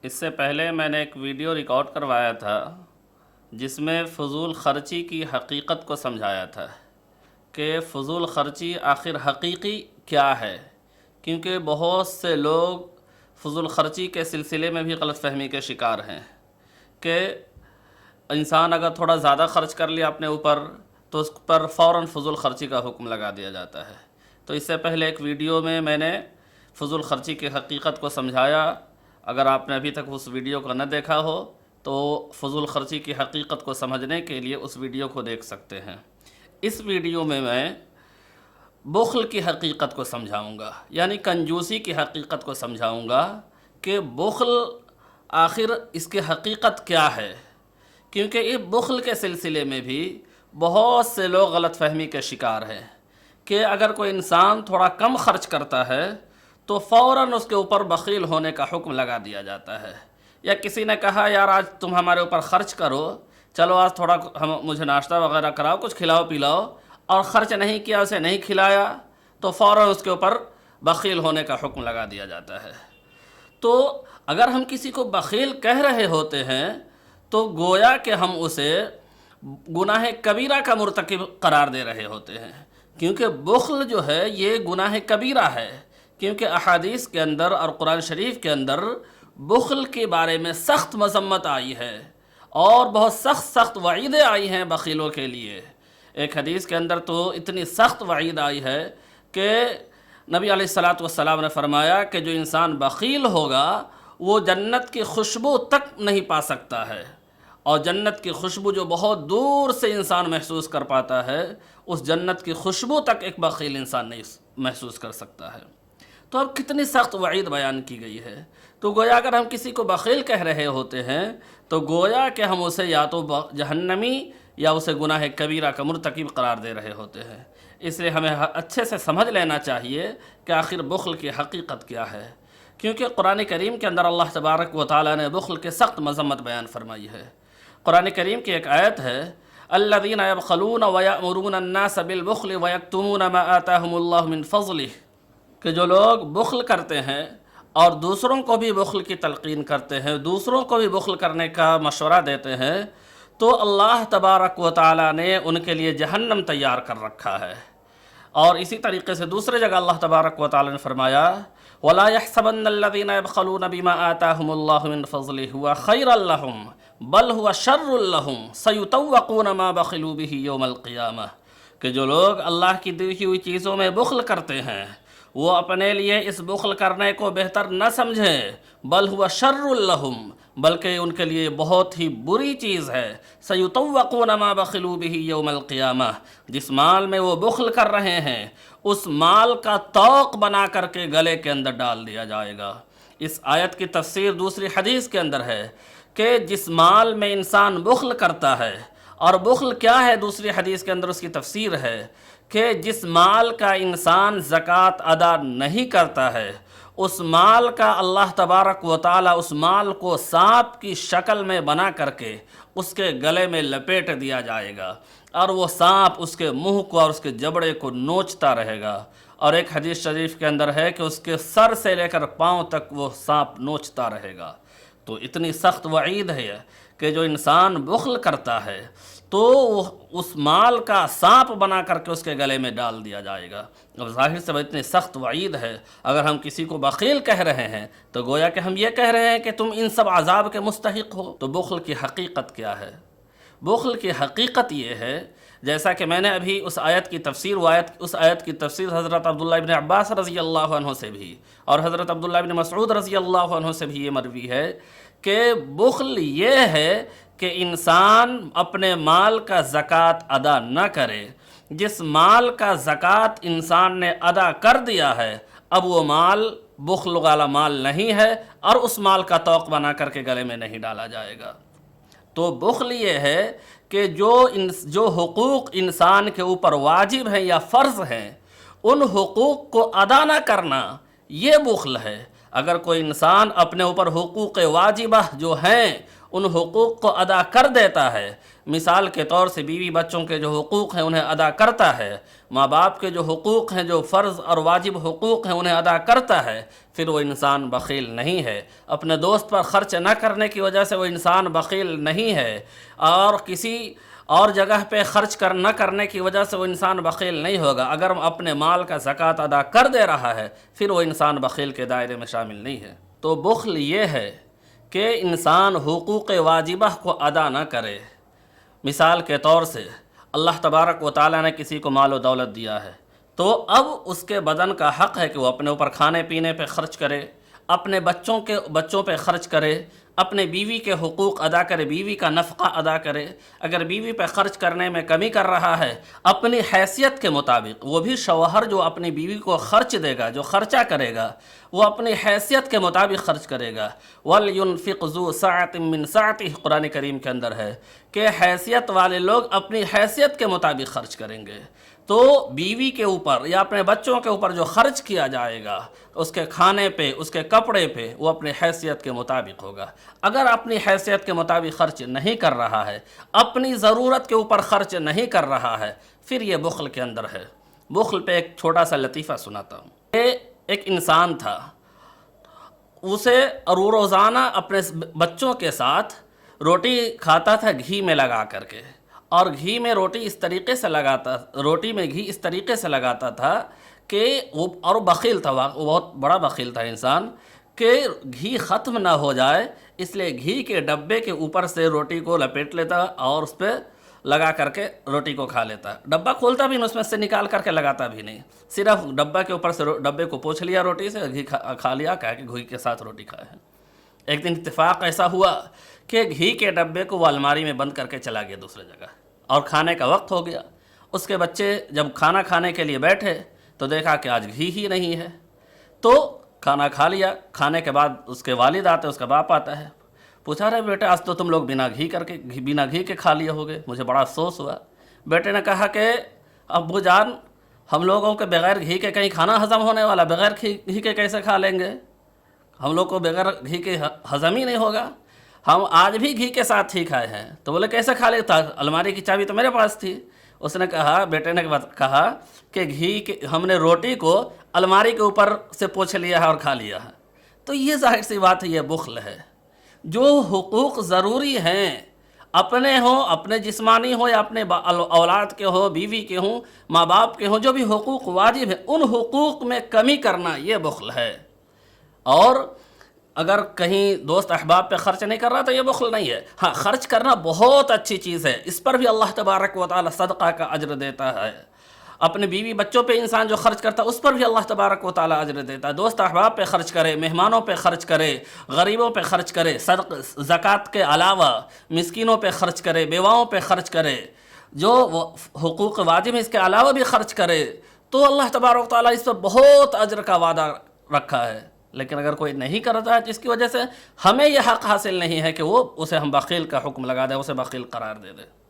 اس سے پہلے میں نے ایک ویڈیو ریکارڈ کروایا تھا جس میں فضول خرچی کی حقیقت کو سمجھایا تھا کہ فضول خرچی آخر حقیقی کیا ہے، کیونکہ بہت سے لوگ فضول خرچی کے سلسلے میں بھی غلط فہمی کے شکار ہیں کہ انسان اگر تھوڑا زیادہ خرچ کر لیا اپنے اوپر تو اس پر فوراً فضول خرچی کا حکم لگا دیا جاتا ہے۔ تو اس سے پہلے ایک ویڈیو میں نے فضول خرچی کی حقیقت کو سمجھایا۔ اگر آپ نے ابھی تک اس ویڈیو کو نہ دیکھا ہو تو فضول خرچی کی حقیقت کو سمجھنے کے لیے اس ویڈیو کو دیکھ سکتے ہیں۔ اس ویڈیو میں بخل کی حقیقت کو سمجھاؤں گا، یعنی کنجوسی کی حقیقت کو سمجھاؤں گا کہ بخل آخر اس کی حقیقت کیا ہے، کیونکہ اس بخل کے سلسلے میں بھی بہت سے لوگ غلط فہمی کے شکار ہیں کہ اگر کوئی انسان تھوڑا کم خرچ کرتا ہے تو فوراً اس کے اوپر بخیل ہونے کا حکم لگا دیا جاتا ہے، یا کسی نے کہا یار آج تم ہمارے اوپر خرچ کرو، چلو آج تھوڑا مجھے ناشتہ وغیرہ کراؤ، کچھ کھلاؤ پلاؤ، اور خرچ نہیں کیا، اسے نہیں کھلایا تو فوراً اس کے اوپر بخیل ہونے کا حکم لگا دیا جاتا ہے۔ تو اگر ہم کسی کو بخیل کہہ رہے ہوتے ہیں تو گویا کہ ہم اسے گناہ کبیرہ کا مرتکب قرار دے رہے ہوتے ہیں، کیونکہ بخل جو ہے یہ گناہ کبیرہ ہے، کیونکہ احادیث کے اندر اور قرآن شریف کے اندر بخل کے بارے میں سخت مذمت آئی ہے اور بہت سخت وعیدیں آئی ہیں بخیلوں کے لیے۔ ایک حدیث کے اندر تو اتنی سخت وعید آئی ہے کہ نبی علیہ الصلوۃ والسلام نے فرمایا کہ جو انسان بخیل ہوگا وہ جنت کی خوشبو تک نہیں پا سکتا ہے، اور جنت کی خوشبو جو بہت دور سے انسان محسوس کر پاتا ہے، اس جنت کی خوشبو تک ایک بخیل انسان نہیں محسوس کر سکتا ہے۔ تو اب کتنی سخت وعید بیان کی گئی ہے۔ تو گویا اگر ہم کسی کو بخیل کہہ رہے ہوتے ہیں تو گویا کہ ہم اسے یا تو جہنمی یا اسے گناہ کبیرہ کا مرتکب قرار دے رہے ہوتے ہیں۔ اس لیے ہمیں اچھے سے سمجھ لینا چاہیے کہ آخر بخل کی حقیقت کیا ہے، کیونکہ قرآن کریم کے اندر اللہ تبارک و تعالیٰ نے بخل کے سخت مذمت بیان فرمائی ہے۔ قرآن کریم کی ایک آیت ہے، الذین یبخلون ویأمرون الناس بالبخل ویکتمون ما آتاہم اللہ من فضلہ، کہ جو لوگ بخل کرتے ہیں اور دوسروں کو بھی بخل کی تلقین کرتے ہیں، دوسروں کو بھی بخل کرنے کا مشورہ دیتے ہیں، تو اللہ تبارک و تعالیٰ نے ان کے لیے جہنم تیار کر رکھا ہے۔ اور اسی طریقے سے دوسرے جگہ اللہ تبارک و تعالیٰ نے فرمایا وَلَا يَحْسَبَنَّ الَّذِينَ يَبْخَلُونَ بِمَا آتَاهُمُ اللَّهُ مِنْ فَضْلِهِ هُوَ خَيْرًا لَهُمْ بَلْ هُوَ شَرٌّ لَهُمْ سَيُطَوَّقُونَ مَا بَخِلُوا بِهِ يَوْمَ الْقِيَامَةِ، کہ جو لوگ اللہ کی دی ہوئی چیزوں میں بخل کرتے ہیں وہ اپنے لیے اس بخل کرنے کو بہتر نہ سمجھیں، بل ہوا شر لہم، بلکہ ان کے لیے بہت ہی بری چیز ہے، سیطوقون ما بخلوا بہ یوم القیامہ، جس مال میں وہ بخل کر رہے ہیں اس مال کا طوق بنا کر کے گلے کے اندر ڈال دیا جائے گا۔ اس آیت کی تفسیر دوسری حدیث کے اندر ہے کہ جس مال میں انسان بخل کرتا ہے، اور بخل کیا ہے دوسری حدیث کے اندر اس کی تفسیر ہے کہ جس مال کا انسان زکوٰۃ ادا نہیں کرتا ہے اس مال کا اللہ تبارک و تعالیٰ اس مال کو سانپ کی شکل میں بنا کر کے اس کے گلے میں لپیٹ دیا جائے گا، اور وہ سانپ اس کے منہ کو اور اس کے جبڑے کو نوچتا رہے گا، اور ایک حدیث شریف کے اندر ہے کہ اس کے سر سے لے کر پاؤں تک وہ سانپ نوچتا رہے گا۔ تو اتنی سخت وعید ہے کہ جو انسان بخل کرتا ہے تو اس مال کا سانپ بنا کر کے اس کے گلے میں ڈال دیا جائے گا۔ اب ظاہر سے اتنی سخت وعید ہے، اگر ہم کسی کو بخیل کہہ رہے ہیں تو گویا کہ ہم یہ کہہ رہے ہیں کہ تم ان سب عذاب کے مستحق ہو۔ تو بخل کی حقیقت کیا ہے؟ بخل کی حقیقت یہ ہے، جیسا کہ میں نے ابھی اس آیت کی تفسیر حضرت عبداللہ ابن عباس رضی اللہ عنہ سے بھی اور حضرت عبداللہ ابن مسعود رضی اللہ عنہ سے بھی یہ مروی ہے کہ بخل یہ ہے کہ انسان اپنے مال کا زکوٰۃ ادا نہ کرے، جس مال کا زکوٰۃ انسان نے ادا کر دیا ہے اب وہ مال بخل والا مال نہیں ہے اور اس مال کا طوق بنا کر کے گلے میں نہیں ڈالا جائے گا۔ تو بخل یہ ہے کہ جو حقوق انسان کے اوپر واجب ہیں یا فرض ہیں ان حقوق کو ادا نہ کرنا، یہ بخل ہے۔ اگر کوئی انسان اپنے اوپر حقوق واجبہ جو ہیں ان حقوق کو ادا کر دیتا ہے، مثال کے طور سے بیوی بچوں کے جو حقوق ہیں انہیں ادا کرتا ہے، ماں باپ کے جو حقوق ہیں، جو فرض اور واجب حقوق ہیں انہیں ادا کرتا ہے، پھر وہ انسان بخیل نہیں ہے۔ اپنے دوست پر خرچ نہ کرنے کی وجہ سے وہ انسان بخیل نہیں ہے، اور کسی اور جگہ پہ خرچ نہ کرنے کی وجہ سے وہ انسان بخیل نہیں ہوگا۔ اگر اپنے مال کا زکوٰۃ ادا کر دے رہا ہے پھر وہ انسان بخیل کے دائرے میں شامل نہیں ہے۔ تو بخل یہ ہے کہ انسان حقوق واجبہ کو ادا نہ کرے۔ مثال کے طور سے اللہ تبارک و تعالیٰ نے کسی کو مال و دولت دیا ہے، تو اب اس کے بدن کا حق ہے کہ وہ اپنے اوپر کھانے پینے پہ خرچ کرے، اپنے بچوں پہ خرچ کرے، اپنے بیوی کے حقوق ادا کرے، بیوی کا نفقہ ادا کرے۔ اگر بیوی پہ خرچ کرنے میں کمی کر رہا ہے اپنی حیثیت کے مطابق، وہ بھی شوہر جو اپنی بیوی کو خرچ دے گا، جو خرچہ کرے گا، وہ اپنی حیثیت کے مطابق خرچ کرے گا۔ وَلْيُنْفِقْ ذُو سَعَةٍ مِّن سَعَتِهِ قرآن کریم کے اندر ہے کہ حیثیت والے لوگ اپنی حیثیت کے مطابق خرچ کریں گے۔ تو بیوی کے اوپر یا اپنے بچوں کے اوپر جو خرچ کیا جائے گا اس کے کھانے پہ، اس کے کپڑے پہ، وہ اپنی حیثیت کے مطابق ہوگا۔ اگر اپنی حیثیت کے مطابق خرچ نہیں کر رہا ہے، اپنی ضرورت کے اوپر خرچ نہیں کر رہا ہے، پھر یہ بخل کے اندر ہے۔ بخل پہ ایک چھوٹا سا لطیفہ سناتا ہوں۔ یہ ایک انسان تھا، اسے روزانہ اپنے بچوں کے ساتھ روٹی کھاتا تھا گھی میں لگا کر کے، اور گھی میں روٹی اس طریقے سے روٹی میں گھی اس طریقے سے لگاتا تھا کہ اور بخیل تھا، وہ بہت بڑا بخیل تھا انسان، کہ گھی ختم نہ ہو جائے اس لیے گھی کے ڈبے کے اوپر سے روٹی کو لپیٹ لیتا اور اس پہ لگا کر کے روٹی کو کھا لیتا۔ ڈبہ کھولتا بھی نہیں، اس میں سے نکال کر کے لگاتا بھی نہیں، صرف ڈبہ کے اوپر سے ڈبے کو پوچھ لیا روٹی سے، گھی کھا لیا، کہا کہ گھی کے ساتھ روٹی کھائے ہیں۔ ایک دن اتفاق ایسا ہوا کہ گھی کے ڈبے کو وہ الماری میں بند کر کے چلا گیا دوسرے جگہ، اور کھانے کا وقت ہو گیا۔ اس کے بچے جب کھانا کھانے کے لیے بیٹھے تو دیکھا کہ آج گھی ہی نہیں ہے، تو کھانا کھا لیا۔ کھانے کے بعد اس کے والد آتے، اس کا باپ آتا ہے، پوچھا رہے بیٹے آج تو تم لوگ بنا گھی کے کھا لیے ہوگے، مجھے بڑا افسوس ہوا۔ بیٹے نے کہا کہ ابو جان ہم لوگوں کے بغیر گھی کے کہیں کھانا ہضم ہونے والا، بغیر گھی کے کیسے کھا لیں گے؟ ہم لوگ کو بغیر گھی کے ہضم ہی نہیں ہوگا، ہم آج بھی گھی کے ساتھ ہی کھائے ہیں۔ تو بولے کیسے کھا لیتا؟ الماری کی چابی تو میرے پاس تھی۔ اس نے کہا، بیٹے نے کہا کہ ہم نے روٹی کو الماری کے اوپر سے پوچھ لیا ہے اور کھا لیا ہے۔ تو یہ ظاہر سی بات ہے، یہ بخل ہے۔ جو حقوق ضروری ہیں، اپنے ہوں، اپنے جسمانی ہوں یا اپنے اولاد کے ہوں، بیوی کے ہوں، ماں باپ کے ہوں، جو بھی حقوق واجب ہیں ان حقوق میں کمی کرنا یہ بخل ہے۔ اور اگر کہیں دوست احباب پہ خرچ نہیں کر رہا تو یہ بخل نہیں ہے۔ ہاں، خرچ کرنا بہت اچھی چیز ہے، اس پر بھی اللہ تبارک و تعالی صدقہ کا اجر دیتا ہے۔ اپنے بیوی بچوں پہ انسان جو خرچ کرتا ہے اس پر بھی اللہ تبارک و تعالی اجر دیتا ہے۔ دوست احباب پہ خرچ کرے، مہمانوں پہ خرچ کرے، غریبوں پہ خرچ کرے، زکوٰۃ کے علاوہ مسکینوں پہ خرچ کرے، بیواؤں پہ خرچ کرے، جو حقوق واجب ہیں اس کے علاوہ بھی خرچ کرے، تو اللہ تبارک و تعالی اس پر بہت اجر کا وعدہ رکھا ہے۔ لیکن اگر کوئی نہیں کرتا ہے جس کی وجہ سے ہمیں یہ حق حاصل نہیں ہے کہ وہ اسے ہم بخیل کا حکم لگا دیں، اسے بخیل قرار دے دیں۔